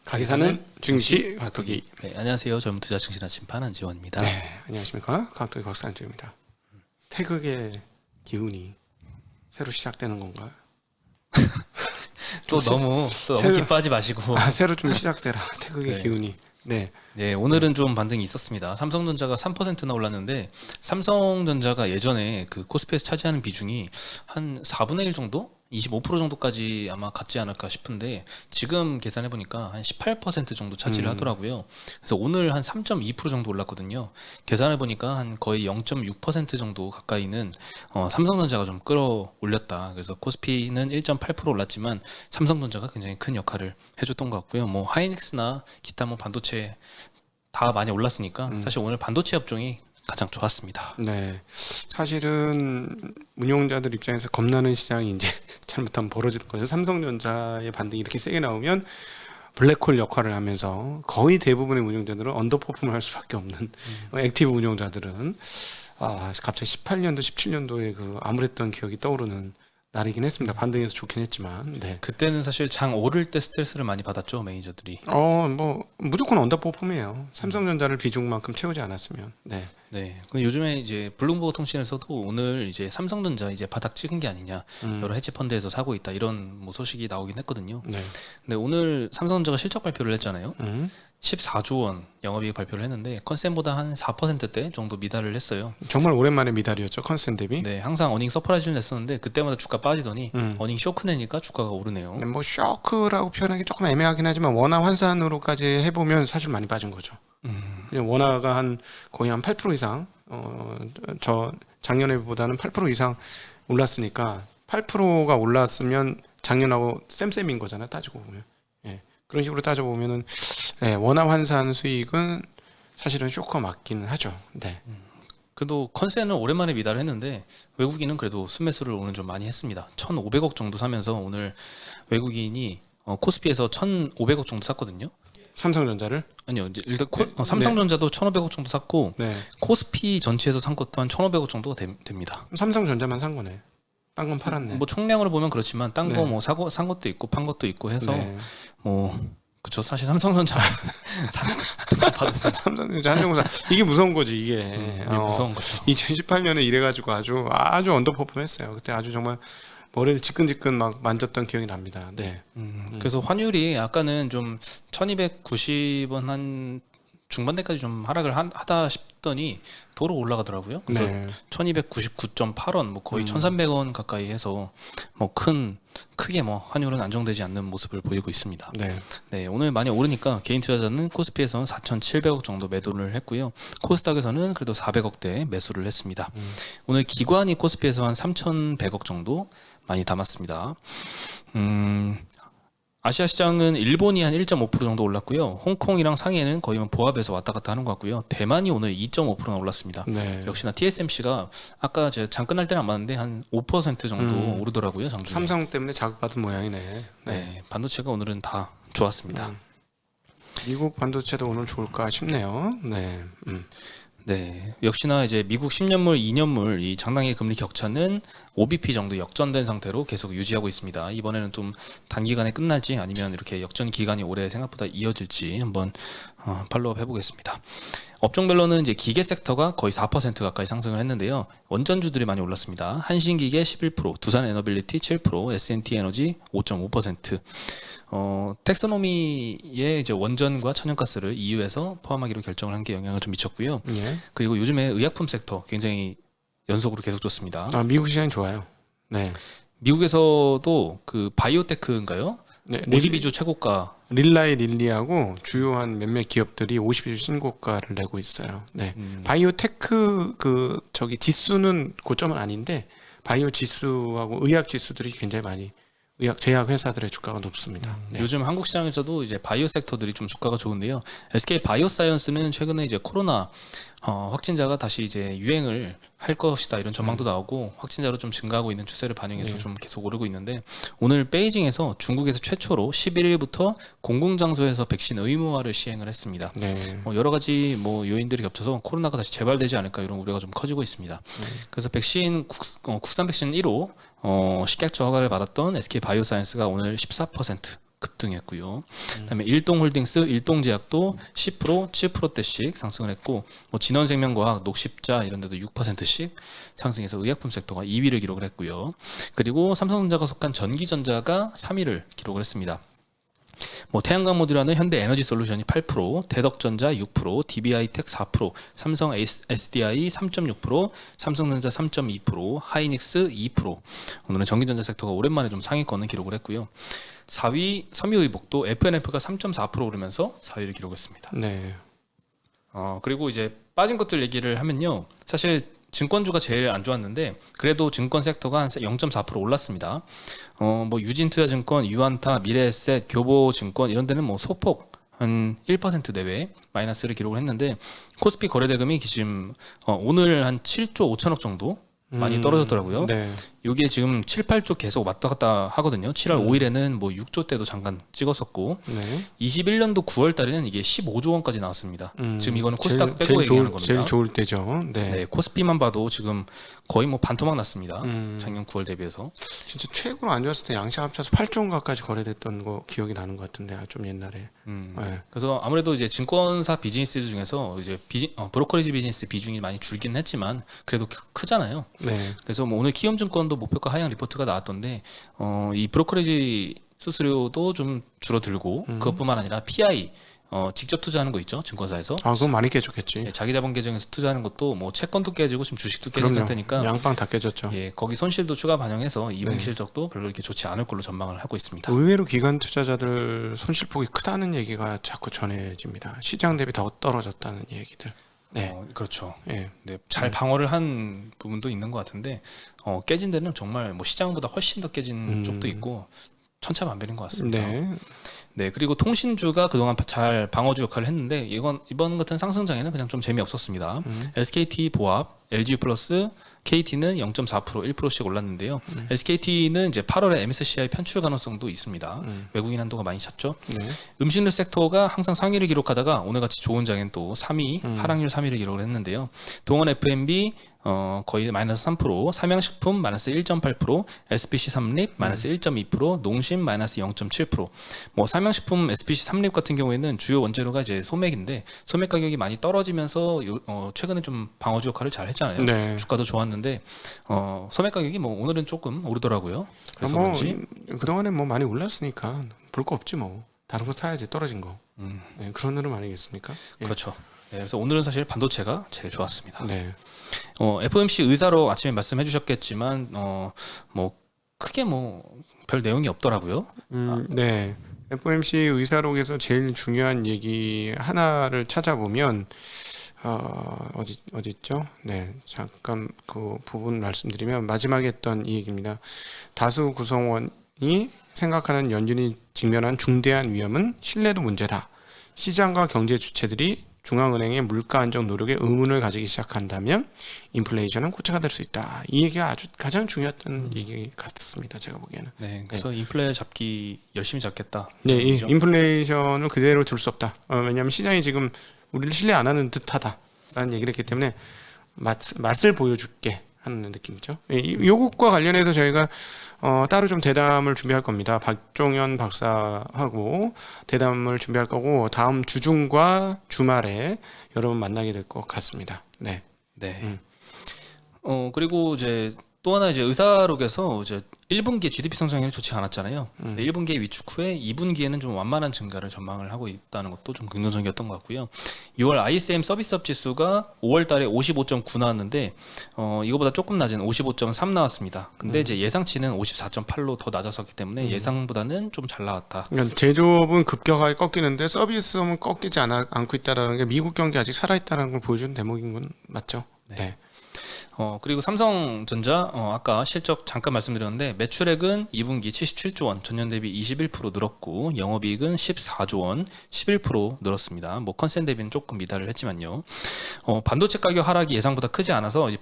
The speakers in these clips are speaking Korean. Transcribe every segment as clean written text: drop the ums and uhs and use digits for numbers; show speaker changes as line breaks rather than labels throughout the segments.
가기사는 증시 각도기.
네, 안녕하세요. 젊은 투자 증시나 심판 한지원입니다.
네, 안녕하십니까. 각도기 곽상주입니다. 태극의 기운이 새로 시작되는 건가요?
너무 기뻐하지 마시고.
새로 좀 시작되라. 태극의
네.
기운이. 네.
네, 오늘은 좀 반등이 있었습니다. 삼성전자가 3%나 올랐는데, 삼성전자가 예전에 그 코스피에서 차지하는 비중이 한 4분의 1 정도? 25% 정도까지 아마 갔지 않을까 싶은데, 지금 계산해 보니까 한 18% 정도 차지를 하더라고요. 그래서 오늘 한 3.2% 정도 올랐거든요. 계산해 보니까 한 거의 0.6% 정도 가까이는 삼성전자가 좀 끌어올렸다. 그래서 코스피는 1.8% 올랐지만 삼성전자가 굉장히 큰 역할을 해줬던 것 같고요. 뭐 하이닉스나 기타 뭐 반도체 다 많이 올랐으니까 사실 오늘 반도체 업종이 가장 좋았습니다.
네. 사실은 운용자들 입장에서 겁나는 시장이 이제 잘못하면 벌어지는 거죠. 삼성전자의 반등이 이렇게 세게 나오면 블랙홀 역할을 하면서 거의 대부분의 운용자들은 언더퍼폼을 할 수밖에 없는 액티브 운용자들은 갑자기 18년도, 17년도에 그 암울했던 기억이 떠오르는 날이긴 했습니다. 반등해서 좋긴 했지만. 네.
그때는 사실 장 오를 때 스트레스를 많이 받았죠, 매니저들이.
뭐 무조건 언더퍼폼이에요. 삼성전자를 비중만큼 채우지 않았으면. 네.
네. 근데 요즘에 이제 블룸버그 통신에서도 오늘 이제 삼성전자 이제 바닥 찍은 게 아니냐, 여러 해치 펀드에서 사고 있다 이런 뭐 소식이 나오긴 했거든요.
네.
근데 오늘 삼성전자가 실적 발표를 했잖아요. 14조 원 영업이익 발표를 했는데 컨센보다 한 4%대 정도 미달을 했어요.
정말 오랜만에 미달이었죠. 컨센 대비.
네, 항상 어닝 서프라이즈를 냈었는데 그때마다 주가 빠지더니 어닝 쇼크 내니까 주가가 오르네요.
네, 뭐 쇼크라고 표현하기 조금 애매하긴 하지만 원화 환산으로까지 해보면 사실 많이 빠진 거죠. 그냥 원화가 한 거의 한 8% 이상 저 작년에보다는 8% 이상 올랐으니까 8%가 올랐으면 작년하고 쌤쌤인 거잖아요. 따지고 보면. 예. 그런 식으로 따져보면은 원화 환산 수익은 사실은 쇼크가 맞기는 하죠. 네.
그래도 컨센은 오랜만에 미달을 했는데 외국인은 그래도 순매수를 오늘 좀 많이 했습니다. 1,500억 정도 사면서 오늘 외국인이 코스피에서 1,500억 정도 샀거든요.
삼성전자를?
아니요, 이제 일단 삼성전자도 1,500억 정도 샀고
네.
코스피 전체에서 산 것도 한 1,500억 정도가 됩니다.
삼성전자만 산 거네. 딴 건 팔았네.
뭐 총량으로 보면 그렇지만 딴 거
네.
뭐 산 것도 있고 판 것도 있고 해서
네.
뭐 그쵸. 사실 삼성전자
삼성전자 한정사 이게 무서운 거지 이게.
무서운 거죠.
2018년에 이래가지고 아주 언더퍼폼했어요. 그때 아주 정말 머리를 지끈지끈 막 만졌던 기억이 납니다. 네.
그래서 환율이 아까는 좀 1290원 한 중반대까지 좀 하락을 하다 싶더니 도로 올라가더라고요. 그래서
네.
1299.8원 뭐 거의 1300원 가까이 해서 뭐 크게 뭐 환율은 안정되지 않는 모습을 보이고 있습니다.
네.
네, 오늘 많이 오르니까 개인 투자자는 코스피에서는 4,700억 정도 매도를 했고요. 코스닥에서는 그래도 400억대 매수를 했습니다. 오늘 기관이 코스피에서 한 3,100억 정도 많이 담았습니다. 아시아 시장은 일본이 한 1.5% 정도 올랐고요. 홍콩이랑 상해는 거의 보합해서 왔다 갔다 하는 것 같고요. 대만이 오늘 2.5%나 올랐습니다.
네.
역시나 TSMC가 아까 제가 장 끝날 때는 안 봤는데 한 5% 정도 오르더라고요. 장중에.
삼성 때문에 자극받은 모양이네. 네.
네, 반도체가 오늘은 다 좋았습니다.
미국 반도체도 오늘 좋을까 싶네요. 네.
네, 역시나 이제 미국 10년물, 2년물 이 장당의 금리 격차는 OBP 정도 역전된 상태로 계속 유지하고 있습니다. 이번에는 좀 단기간에 끝날지 아니면 이렇게 역전 기간이 오래 생각보다 이어질지 한번 팔로우업 해보겠습니다. 업종별로는 이제 기계 섹터가 거의 4% 가까이 상승을 했는데요. 원전주들이 많이 올랐습니다. 한신기계 11%, 두산에너빌리티 7%, S&T에너지 5.5%. 텍소노미의 이제 원전과 천연가스를 EU에서 포함하기로 결정을 한 게 영향을 좀 미쳤고요.
예.
그리고 요즘에 의약품 섹터 굉장히 연속으로 계속 좋습니다.
미국 시장이 좋아요. 네.
미국에서도 그 바이오테크인가요?
네.
52주 최고가.
릴리하고 주요한 몇몇 기업들이 52주 신고가를 내고 있어요. 네. 바이오테크 지수는 고점은 아닌데 바이오 지수하고 의약 지수들이 굉장히 많이 제약 회사들의 주가가 높습니다. 네.
요즘 한국 시장에서도 이제 바이오 섹터들이 좀 주가가 좋은데요. SK 바이오사이언스는 최근에 이제 코로나 확진자가 다시 이제 유행을 할 것이다 이런 전망도 나오고 확진자로 좀 증가하고 있는 추세를 반영해서 좀 계속 오르고 있는데 오늘 베이징에서 중국에서 최초로 11일부터 공공장소에서 백신 의무화를 시행을 했습니다.
네.
여러 가지 뭐 요인들이 겹쳐서 코로나가 다시 재발되지 않을까 이런 우려가 좀 커지고 있습니다. 그래서 백신 국산 백신 1호 식약처 허가를 받았던 SK 바이오사이언스가 오늘 14% 급등했고요. 그다음에 일동홀딩스, 일동제약도 10%, 7%대씩 상승을 했고, 뭐 진원생명과학, 녹십자 이런 데도 6%씩 상승해서 의약품 섹터가 2위를 기록을 했고요. 그리고 삼성전자가 속한 전기전자가 3위를 기록을 했습니다. 뭐 태양광 모듈하는 현대에너지솔루션이 8%, 대덕전자 6%, DB하이텍 4%, 삼성 SDI 3.6%, 삼성전자 3.2%, 하이닉스 2%. 오늘은 전기전자 섹터가 오랜만에 좀 상위권을 기록을 했고요. 4위 섬유의복도 FNF가 3.4% 오르면서 4위를 기록했습니다.
네.
그리고 이제 빠진 것들 얘기를 하면요. 사실 증권주가 제일 안 좋았는데 그래도 증권 섹터가 한 0.4% 올랐습니다. 뭐 유진투자증권, 유안타, 미래에셋, 교보증권 이런 데는 뭐 소폭 한 1% 내외 마이너스를 기록을 했는데 코스피 거래대금이 지금 오늘 한 7조 5천억 정도 많이 떨어졌더라고요.
네.
이게 지금 7, 8조 계속 왔다 갔다 하거든요. 7월 5일에는 뭐 6조 때도 잠깐 찍었었고,
네.
21년도 9월 달에는 이게 15조 원까지 나왔습니다. 지금 이거는 코스닥 빼고
제일
얘기하는 겁니다.
제일 좋을 때죠. 네.
네, 코스피만 봐도 지금 거의 뭐 반토막 났습니다. 작년 9월 대비해서.
진짜 최고로 안 좋았을 때 양식 합쳐서 8조 원가까지 거래됐던 거 기억이 나는 것 같은데 좀 옛날에. 네.
그래서 아무래도 이제 증권사 비즈니스 중에서 이제 브로커리지 비즈니스 비중이 많이 줄긴 했지만 그래도 크잖아요.
네.
그래서 뭐 오늘 키움증권도 목표가 하향 리포트가 나왔던데 이 브로커리지 수수료도 좀 줄어들고 그것뿐만 아니라 PI 직접 투자하는 거 있죠, 증권사에서.
그건 많이 깨졌겠지.
예, 자기 자본 계정에서 투자하는 것도 뭐 채권도 깨지고 지금 주식도 깨진
그럼요.
상태니까
양빵 다 깨졌죠.
예, 거기 손실도 추가 반영해서 2분기
네.
실적도 별로 이렇게 좋지 않을 걸로 전망을 하고 있습니다.
의외로 기관 투자자들 손실폭이 크다는 얘기가 자꾸 전해집니다. 시장 대비 더 떨어졌다는 얘기들. 네.
그렇죠.
예.
네, 잘 방어를 한 부분도 있는 것 같은데 깨진 데는 정말 뭐 시장보다 훨씬 더 깨진 쪽도 있고 천차만별인 것 같습니다.
네.
네, 그리고 통신주가 그동안 잘 방어주 역할을 했는데 이번 같은 상승장에는 그냥 좀 재미없었습니다. SKT 보합, LG 플러스, KT는 0.4%, 1%씩 올랐는데요. SKT는 이제 8월에 MSCI 편출 가능성도 있습니다. 외국인 한도가 많이 찼죠.
네.
음식료 섹터가 항상 상위를 기록하다가 오늘같이 좋은 장엔 또 3위, 하락률 3위를 기록을 했는데요. 동원 F&B 거의 마이너스 3%, 삼양식품 마이너스 1.8%, SPC 삼립 마이너스 1.2%, 농심 마이너스 0.7%. 뭐 삼양식품 SPC 삼립 같은 경우에는 주요 원재료가 이제 소맥인데 소맥 가격이 많이 떨어지면서 최근에 좀 방어주 역할을 잘 했잖아요.
네.
주가도 좋았는데 소맥 가격이 뭐 오늘은 조금 오르더라고요. 그래서
뭐
그런지
그동안에 뭐 많이 올랐으니까 볼 거 없지 뭐. 다른 거 사야지 떨어진 거. 네, 그런 흐름 아니겠습니까? 예.
그렇죠. 네, 그래서 오늘은 사실 반도체가 제일 좋았습니다.
네.
FOMC 의사로 아침에 말씀해 주셨겠지만 뭐 크게 뭐 별 내용이 없더라고요.
네. FOMC 의사록에서 제일 중요한 얘기 하나를 찾아보면 어디 있죠? 네, 잠깐 그 부분 말씀드리면 마지막에 했던 이 얘기입니다. 다수 구성원이 생각하는 연준이 직면한 중대한 위험은 신뢰도 문제다. 시장과 경제 주체들이 중앙은행의 물가 안정 노력에 의문을 가지기 시작한다면 인플레이션은 고체가 될 수 있다. 이 얘기가 아주 가장 중요했던 얘기 같습니다. 제가 보기에는.
네, 그래서 인플레 잡기 열심히 잡겠다.
네, 이
얘기죠.
인플레이션을 그대로 둘 수 없다. 왜냐하면 시장이 지금 우리를 신뢰 안 하는 듯하다라는 얘기를 했기 때문에 맛을 보여줄게 하는 느낌이죠. 요것과 관련해서 저희가 따로 좀 대담을 준비할 겁니다. 박종현 박사하고 대담을 준비할 거고 다음 주중과 주말에 여러분 만나게 될 것 같습니다. 네.
네. 그리고 이제 또 하나 이제 의사록에서 이제 1분기에 GDP 성장률이 좋지 않았잖아요. 근데 1분기에 위축 후에 2분기에는 좀 완만한 증가를 전망을 하고 있다는 것도 좀 긍정적이었던 것 같고요. 6월 ISM 서비스업 지수가 5월 달에 55.9 나왔는데 이거보다 조금 낮은 55.3 나왔습니다. 근데 이제 예상치는 54.8로 더 낮았었기 때문에 예상보다는 좀 잘 나왔다.
그러니까 제조업은 급격하게 꺾이는데 서비스업은 꺾이지 않고 있다라는 게 미국 경기 아직 살아있다는 걸 보여주는 대목인 건 맞죠? 네.
그리고 삼성전자 아까 실적 잠깐 말씀드렸는데 매출액은 2분기 77조 원, 전년 대비 21% 늘었고 영업이익은 14조 원, 11% 늘었습니다. 뭐 컨센 대비는 조금 미달을 했지만요. 반도체 가격 하락이 예상보다 크지 않아서 이제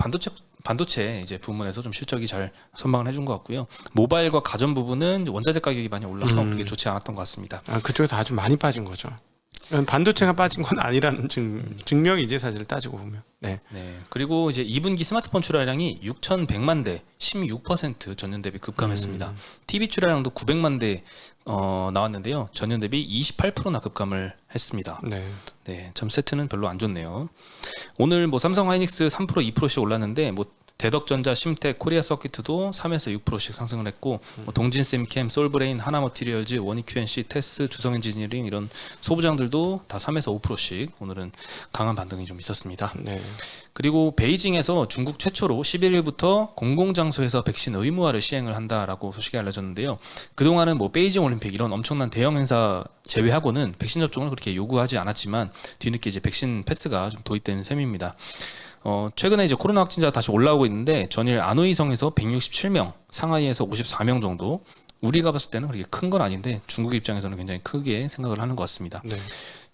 반도체 이제 부문에서 좀 실적이 잘 선방을 해준 것 같고요. 모바일과 가전 부분은 원자재 가격이 많이 올라서 그게 좋지 않았던 것 같습니다.
그쪽에서 아주 많이 빠진 거죠. 반도체가 빠진 건 아니라는 증명이지 사실 따지고 보면. 네.
네. 그리고 이제 2분기 스마트폰 출하량이 6,100만 대, 16% 전년 대비 급감했습니다. TV 출하량도 900만 대, 나왔는데요. 전년 대비 28%나 급감을 했습니다.
네.
네, 참 세트는 별로 안 좋네요. 오늘 뭐 삼성 하이닉스 3% 2%씩 올랐는데 뭐 대덕전자, 심텍, 코리아 서키트도 3에서 6%씩 상승을 했고 뭐 동진semchem, 솔브레인, 하나머티리얼즈, 원익QNC, 테스, 주성엔지니어링 이런 소부장들도 다 3에서 5%씩 오늘은 강한 반등이 좀 있었습니다.
네.
그리고 베이징에서 중국 최초로 11일부터 공공장소에서 백신 의무화를 시행을 한다라고 소식이 알려졌는데요. 그동안은 뭐 베이징 올림픽 이런 엄청난 대형 행사 제외하고는 백신 접종을 그렇게 요구하지 않았지만 뒤늦게 이제 백신 패스가 좀 도입되는 셈입니다. 최근에 이제 코로나 확진자가 다시 올라오고 있는데 전일 안후이성에서 167명, 상하이에서 54명 정도. 우리가 봤을 때는 그렇게 큰 건 아닌데 중국 입장에서는 굉장히 크게 생각을 하는 것 같습니다.
네.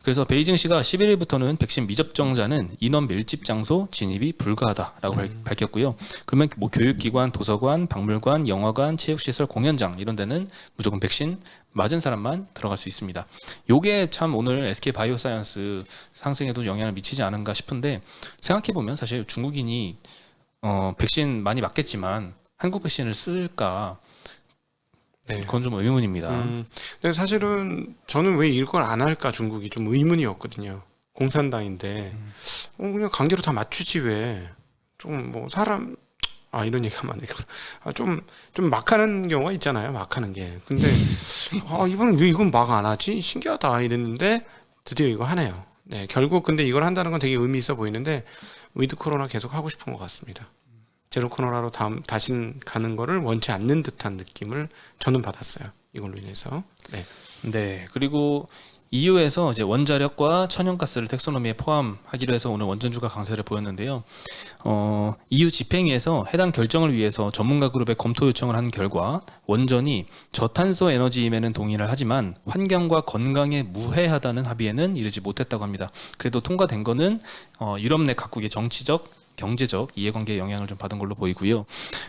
그래서 베이징시가 11일부터는 백신 미접종자는 인원 밀집 장소 진입이 불가하다라고 밝혔고요. 그러면 뭐 교육기관, 도서관, 박물관, 영화관, 체육시설, 공연장 이런 데는 무조건 백신 맞은 사람만 들어갈 수 있습니다. 요게 참 오늘 SK 바이오사이언스 상승에도 영향을 미치지 않은가 싶은데 생각해 보면 사실 중국인이 백신 많이 맞겠지만 한국 백신을 쓸까?
네.
그건 좀 의문입니다.
근데 사실은 저는 왜 이걸 안 할까 중국이 좀 의문이었거든요. 공산당인데 그냥 강제로 다 맞추지 왜? 좀 뭐 사람 이런 얘기하면 안 되겠구나. 좀 막 하는 경우가 있잖아요. 막 하는 게. 근데 이번엔 왜 이건 막 안 하지? 신기하다 이랬는데 드디어 이거 하네요. 네, 결국 근데 이걸 한다는 건 되게 의미 있어 보이는데 위드 코로나 계속 하고 싶은 것 같습니다. 제로 코로나로 다시 가는 거를 원치 않는 듯한 느낌을 저는 받았어요. 이걸로 인해서. 네.
네. 그리고 EU에서 이제 원자력과 천연가스를 텍소노미에 포함하기로 해서 오늘 원전주가 강세를 보였는데요. EU 집행위에서 해당 결정을 위해서 전문가 그룹에 검토 요청을 한 결과 원전이 저탄소 에너지임에는 동의를 하지만 환경과 건강에 무해하다는 합의에는 이르지 못했다고 합니다. 그래도 통과된 거는 유럽 내 각국의 정치적 경제적 이해관계에 영향을 좀 받은 걸로 보이고요.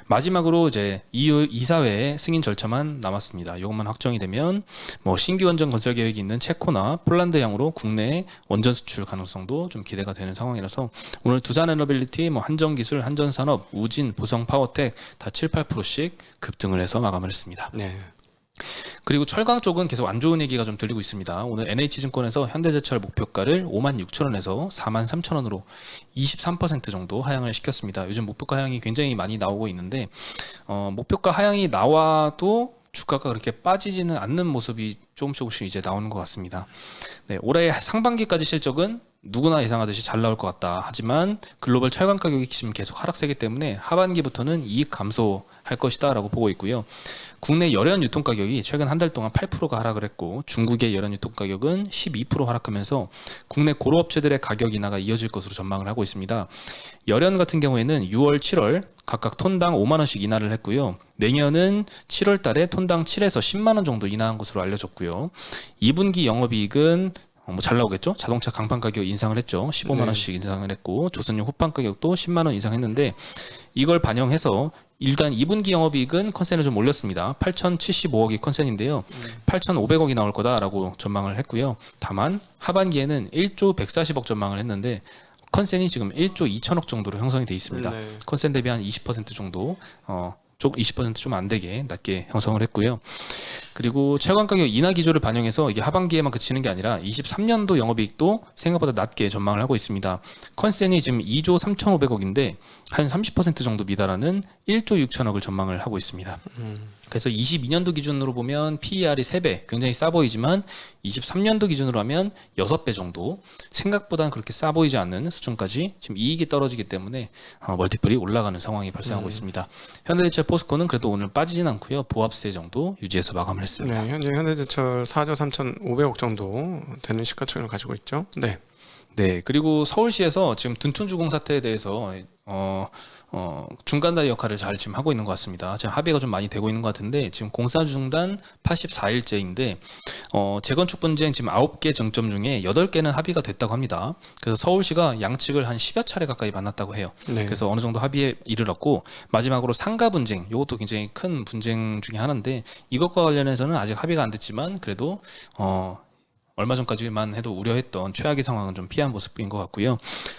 마지막으로 이제 EU 이사회의 승인 절차만 남았습니다. 이것만 확정이 되면 뭐 신규 원전 건설 계획이 있는 체코나 폴란드향으로 국내 원전 수출 가능성도 좀 기대가 되는 상황이라서 오늘 두산에너빌리티, 뭐 한전기술, 한전산업, 우진, 보성파워텍 다 7, 8%씩 급등을 해서 마감을 했습니다.
네.
그리고 철강 쪽은 계속 안 좋은 얘기가 좀 들리고 있습니다. 오늘 NH증권에서 현대제철 목표가를 56,000원에서 43,000원으로 23% 정도 하향을 시켰습니다. 요즘 목표가 하향이 굉장히 많이 나오고 있는데 목표가 하향이 나와도 주가가 그렇게 빠지지는 않는 모습이 조금씩 이제 나오는 것 같습니다. 네, 올해 상반기까지 실적은 누구나 예상하듯이 잘 나올 것 같다. 하지만 글로벌 철강 가격이 지금 계속 하락세기 때문에 하반기부터는 이익 감소할 것이다 라고 보고 있고요. 국내 열연 유통 가격이 최근 한 달 동안 8%가 하락을 했고 중국의 열연 유통 가격은 12% 하락하면서 국내 고로업체들의 가격 인하가 이어질 것으로 전망을 하고 있습니다. 열연 같은 경우에는 6월, 7월 각각 톤당 5만 원씩 인하를 했고요. 내년은 7월 달에 톤당 7에서 10만 원 정도 인하한 것으로 알려졌고요. 2분기 영업이익은 뭐 잘 나오겠죠? 자동차 강판 가격 인상을 했죠. 15만 원씩 인상을 했고 조선용 후판 가격도 10만 원 인상했는데 이걸 반영해서 일단 2분기 영업이익은 컨센을 좀 올렸습니다. 8,075억이 컨센인데요. 8,500억이 나올 거다라고 전망을 했고요. 다만 하반기에는 1조 140억 전망을 했는데 컨센이 지금 1조 2천억 정도로 형성이 돼 있습니다.
네.
컨센 대비 한 20% 정도 20% 좀 안 되게 낮게 형성을 했고요. 그리고 채권 가격 인하 기조를 반영해서 이게 하반기에만 그치는 게 아니라 23년도 영업이익도 생각보다 낮게 전망을 하고 있습니다. 컨센이 지금 2조 3,500억인데 한 30% 정도 미달하는 1조 6천억을 전망을 하고 있습니다. 그래서 22년도 기준으로 보면 PER이 3배, 굉장히 싸 보이지만 23년도 기준으로 하면 6배 정도 생각보다는 그렇게 싸 보이지 않는 수준까지 지금 이익이 떨어지기 때문에 멀티플이 올라가는 상황이 발생하고 있습니다. 현대제철 포스코는 그래도 오늘 빠지진 않고요. 보합세 정도 유지해서 마감을 했습니다.
네, 현재 현대제철 4조 3,500억 정도 되는 시가총액을 가지고 있죠. 네.
네, 그리고 서울시에서 지금 둔촌주공 사태에 대해서 중간다리 역할을 잘 지금 하고 있는 것 같습니다. 지금 합의가 좀 많이 되고 있는 것 같은데 지금 공사 중단 84일째인데 재건축 분쟁 지금 9개 쟁점 중에 8개는 합의가 됐다고 합니다. 그래서 서울시가 양측을 한 10여 차례 가까이 만났다고 해요.
네.
그래서 어느 정도 합의에 이르렀고 마지막으로 상가 분쟁, 이것도 굉장히 큰 분쟁 중에 하나인데 이것과 관련해서는 아직 합의가 안 됐지만 그래도 얼마 전까지만 해도 우려했던 최악의 상황은 좀 피한 모습인 것 같고요.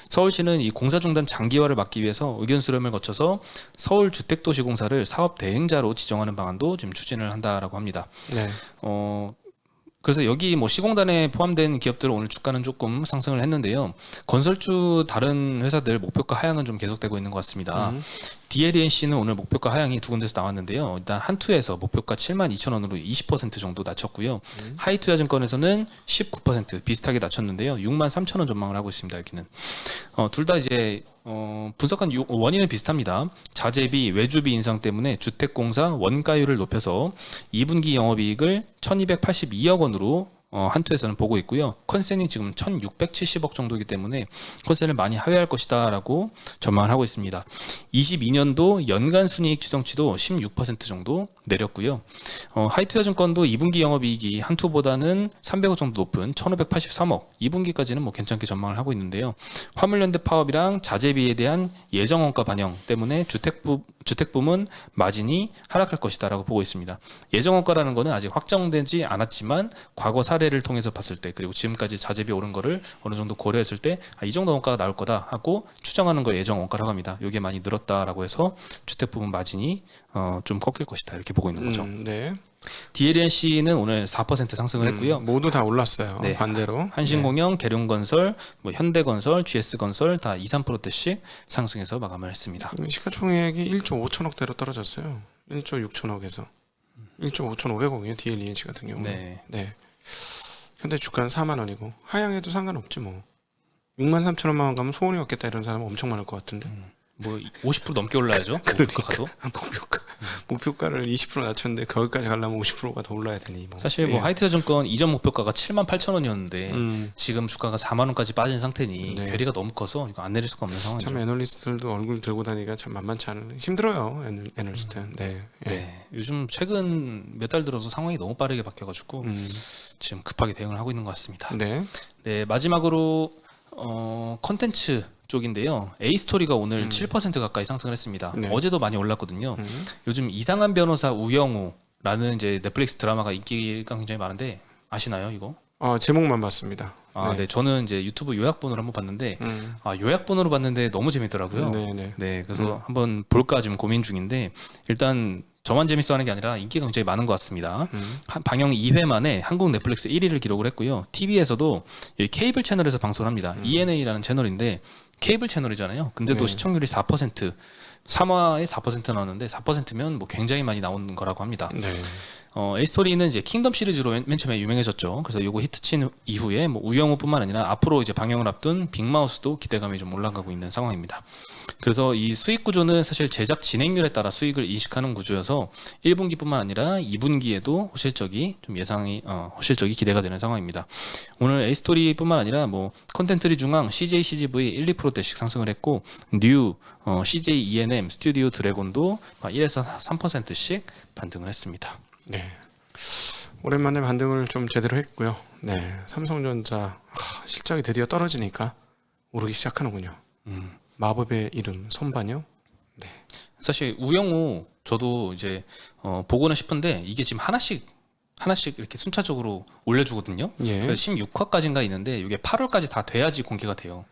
서울시는 이 공사 중단 장기화를 막기 위해서 의견 수렴을 거쳐서 서울주택도시공사를 사업 대행자로 지정하는 방안도 지금 추진을 한다라고 합니다.
네.
그래서 여기 뭐 시공단에 포함된 기업들 오늘 주가는 조금 상승을 했는데요. 건설주 다른 회사들 목표가 하향은 좀 계속되고 있는 것 같습니다. DLNC는 오늘 목표가 하향이 두 군데서 나왔는데요. 일단 한투에서 목표가 72,000원으로 20% 정도 낮췄고요. 하이투자증권에서는 19% 비슷하게 낮췄는데요. 63,000원 전망을 하고 있습니다. 여기는 둘 다 이제 분석한 원인은 비슷합니다. 자재비, 외주비 인상 때문에 주택공사 원가율을 높여서 2분기 영업이익을 1,282억 원으로 한투에서는 보고 있고요. 컨센이 지금 1,670억 정도이기 때문에 컨센을 많이 하회할 것이다라고 전망을 하고 있습니다. 22년도 연간 순이익 추정치도 16% 정도 내렸고요. 하이투자증권도 2분기 영업이익이 한투보다는 300억 정도 높은 1,583억, 2분기까지는 뭐 괜찮게 전망을 하고 있는데요. 화물연대 파업이랑 자재비에 대한 예정원가 반영 때문에 주택부문 마진이 하락할 것이다라고 보고 있습니다. 예정원가라는 거는 아직 확정되지 않았지만 과거 사례를 통해서 봤을 때 그리고 지금까지 자재비 오른 거를 어느 정도 고려했을 때 이 정도 원가가 나올 거다 하고 추정하는 걸 예정원가라고 합니다. 이게 많이 늘었다라고 해서 주택부문 마진이 좀 꺾일 것이다 이렇게 보고 있는 거죠.
네.
DLNC는 오늘 4% 상승을 했고요.
모두 다 올랐어요.
네.
반대로.
한신공영, 계룡건설, 뭐 현대건설, GS건설 다 2, 3%대씩 상승해서 마감을 했습니다.
시가총액이 1조 5천억대로 떨어졌어요. 1조 6천억에서 1조 5,500억이에요. DLNC 같은 경우.
네.
현대 주가는 4만 원이고 하향해도 상관없지 뭐. 6만 3천원만 가면 소원이 없겠다 이런 사람 엄청 많을 것 같은데.
뭐 50% 넘게 올라야죠.
그러니까 목표가를 20% 낮췄는데 거기까지 가려면 50%가 더 올라야 되니 뭐.
사실 뭐 하이투자증권 이전 목표가가 78,000원이었는데 지금 주가가 4만 원까지 빠진 상태니
네.
괴리가 너무 커서 이거 안 내릴 수가 없는 상황이죠.
참 애널리스트들도 얼굴 들고 다니기가 참 만만치 않은 힘들어요. 애널리스트. 네.
네. 요즘 최근 몇 달 들어서 상황이 너무 빠르게 바뀌어가지고 지금 급하게 대응을 하고 있는 것 같습니다.
네.
네, 마지막으로 컨텐츠 쪽인데요. A스토리가 오늘 7% 가까이 상승을 했습니다.
네.
어제도 많이 올랐거든요. 요즘 이상한 변호사 우영우라는 이제 넷플릭스 드라마가 인기가 굉장히 많은데 아시나요, 이거?
제목만 봤습니다.
네, 저는 이제 유튜브 요약본으로 한번 봤는데 요약본으로 봤는데 너무 재밌더라고요. 네, 그래서 한번 볼까 지금 고민 중인데 일단 저만 재밌어하는 게 아니라 인기가 굉장히 많은 것 같습니다. 방영 2회 만에 한국 넷플릭스 1위를 기록을 했고요. TV에서도 케이블 채널에서 방송을 합니다. ENA라는 채널인데 케이블 채널이잖아요. 근데도 시청률이 4%, 3화에 4% 나왔는데 4%면 뭐 굉장히 많이 나오는 거라고 합니다.
네.
A스토리는 이제 킹덤 시리즈로 맨 처음에 유명해졌죠. 그래서 요거 히트친 이후에 뭐 우영우뿐만 아니라 앞으로 이제 방영을 앞둔 빅마우스도 기대감이 좀 올라가고 있는 상황입니다. 그래서 이 수익 구조는 사실 제작 진행률에 따라 수익을 인식하는 구조여서 1분기뿐만 아니라 2분기에도 호실적이 좀 호실적이 기대가 되는 상황입니다. 오늘 A스토리뿐만 아니라 뭐 컨텐츠리 중앙, CJ CGV 1, 2%대씩 상승을 했고 뉴, CJ ENM, 스튜디오 드래곤도 1에서 3%씩 반등을 했습니다.
네. 오랜만에 반등을 좀 제대로 했고요. 네. 삼성전자 실적이 드디어 떨어지니까 오르기 시작하는군요. 마법의 이름 선반요? 네.
사실 우영우 저도 이제 보고는 싶은데 이게 지금 하나씩 이렇게 순차적으로 올려주거든요.
예.
그래서 16화까지인가 있는데 이게 8월까지 다 돼야지 공개가 돼요.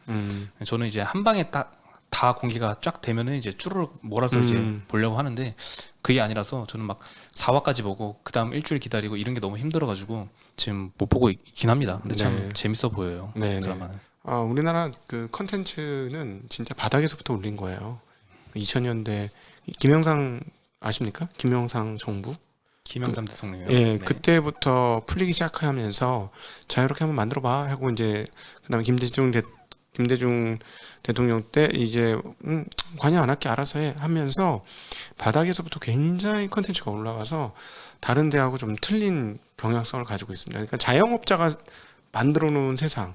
저는 이제 한 방에 다 공개가 쫙 되면은 이제 쭈르륵 몰아서 이제 보려고 하는데 그게 아니라서 저는 막 4화까지 보고 그다음 일주일 기다리고 이런 게 너무 힘들어가지고 지금 못 보고 있긴 합니다. 근데 참 재밌어 보여요. 드라마는.
우리나라 그 컨텐츠는 진짜 바닥에서부터 올린 거예요. 2000년대 김영삼 아십니까? 김영삼 정부?
김영삼 대통령이요.
예, 그때부터 풀리기 시작하면서 자유롭게 한번 만들어봐 하고 이제 그다음에 김대중 대통령 때 이제 관여 안 할게 알아서 해 하면서 바닥에서부터 굉장히 컨텐츠가 올라가서 다른 데하고 좀 틀린 경향성을 가지고 있습니다. 그러니까 자영업자가 만들어 놓은 세상이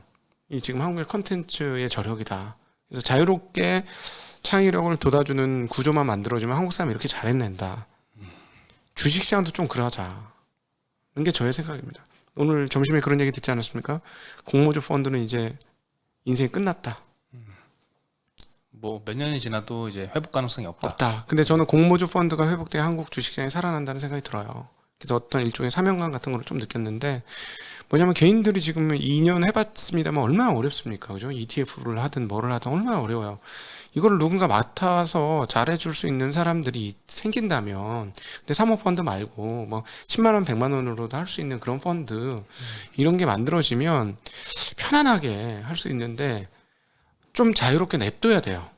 지금 한국의 컨텐츠의 저력이다. 그래서 자유롭게 창의력을 돋아주는 구조만 만들어주면 한국 사람이 이렇게 잘해낸다. 주식시장도 좀 그러자. 이게 저의 생각입니다. 오늘 점심에 그런 얘기 듣지 않았습니까? 공모주 펀드는 이제 인생이 끝났다.
뭐 몇 년이 지나도 이제 회복 가능성이 없다.
근데 저는 공모주 펀드가 회복돼 한국 주식시장이 살아난다는 생각이 들어요. 그래서 어떤 일종의 사명감 같은 걸 좀 느꼈는데 뭐냐면 개인들이 지금 2년 해봤습니다만 얼마나 어렵습니까? 그죠? ETF를 하든 뭐를 하든 얼마나 어려워요. 이걸 누군가 맡아서 잘해줄 수 있는 사람들이 생긴다면, 근데 사모펀드 말고 뭐 10만 원, 100만 원으로도 할 수 있는 그런 펀드 이런 게 만들어지면 편안하게 할 수 있는데 좀 자유롭게 냅둬야 돼요.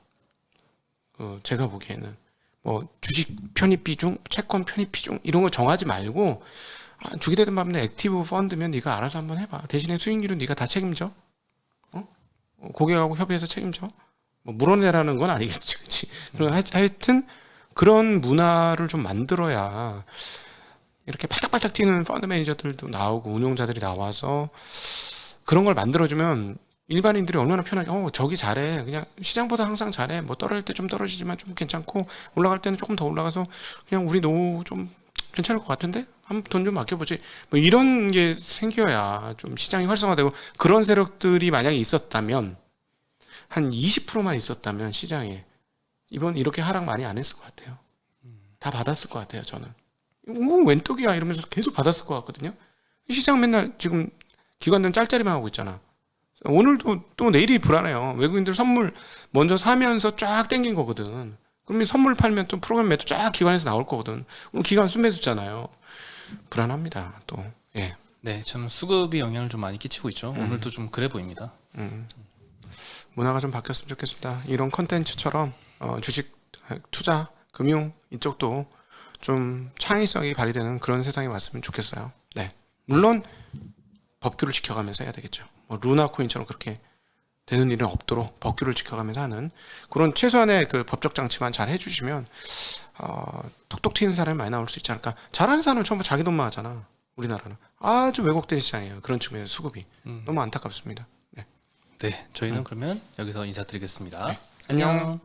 제가 보기에는 뭐 주식 편입 비중, 채권 편입 비중 이런 거 정하지 말고 주게 되든 말든 액티브 펀드면 네가 알아서 한번 해봐. 대신에 수익률은 네가 다 책임져. 고객하고 협의해서 책임져. 뭐 물어내라는 건 아니겠지, 그렇지? 하여튼 그런 문화를 좀 만들어야 이렇게 팔딱팔딱 뛰는 펀드 매니저들도 나오고 운용자들이 나와서 그런 걸 만들어주면 일반인들이 얼마나 편하게 저기 잘해, 그냥 시장보다 항상 잘해, 뭐 떨어질 때 좀 떨어지지만 좀 괜찮고 올라갈 때는 조금 더 올라가서 그냥 우리 노후 좀 괜찮을 것 같은데 한번 돈 좀 맡겨보지, 뭐 이런 게 생겨야 좀 시장이 활성화되고. 그런 세력들이 만약에 있었다면 한 20%만 있었다면 시장에 이번 이렇게 하락 많이 안 했을 것 같아요. 다 받았을 것 같아요. 저는 웬 떡이야 이러면서 계속 받았을 것 같거든요. 시장 맨날 지금 기관들은 짤짤이만 하고 있잖아. 오늘도 또 내일이 불안해요. 외국인들 선물 먼저 사면서 쫙 땡긴 거거든. 그러면 선물 팔면 또 프로그램 매도 쫙 기관에서 나올 거거든. 오늘 기관 순매수잖아요. 불안합니다. 또 예.
네, 참 수급이 영향을 좀 많이 끼치고 있죠. 오늘도 좀 그래 보입니다.
문화가 좀 바뀌었으면 좋겠습니다. 이런 컨텐츠처럼 주식 투자, 금융 이쪽도 좀 창의성이 발휘되는 그런 세상이 왔으면 좋겠어요. 네, 물론 법규를 지켜가면서 해야 되겠죠. 뭐 루나 코인처럼 그렇게 되는 일은 없도록 법규를 지켜가면서 하는 그런 최소한의 그 법적 장치만 잘 해주시면 톡톡 튀는 사람이 많이 나올 수 있지 않을까. 잘하는 사람은 전부 자기 돈만 하잖아. 우리나라는 아주 왜곡된 시장이에요. 그런 측면에서 수급이 너무 안타깝습니다. 네,
네, 저희는 그러면 여기서 인사드리겠습니다.
네. 안녕.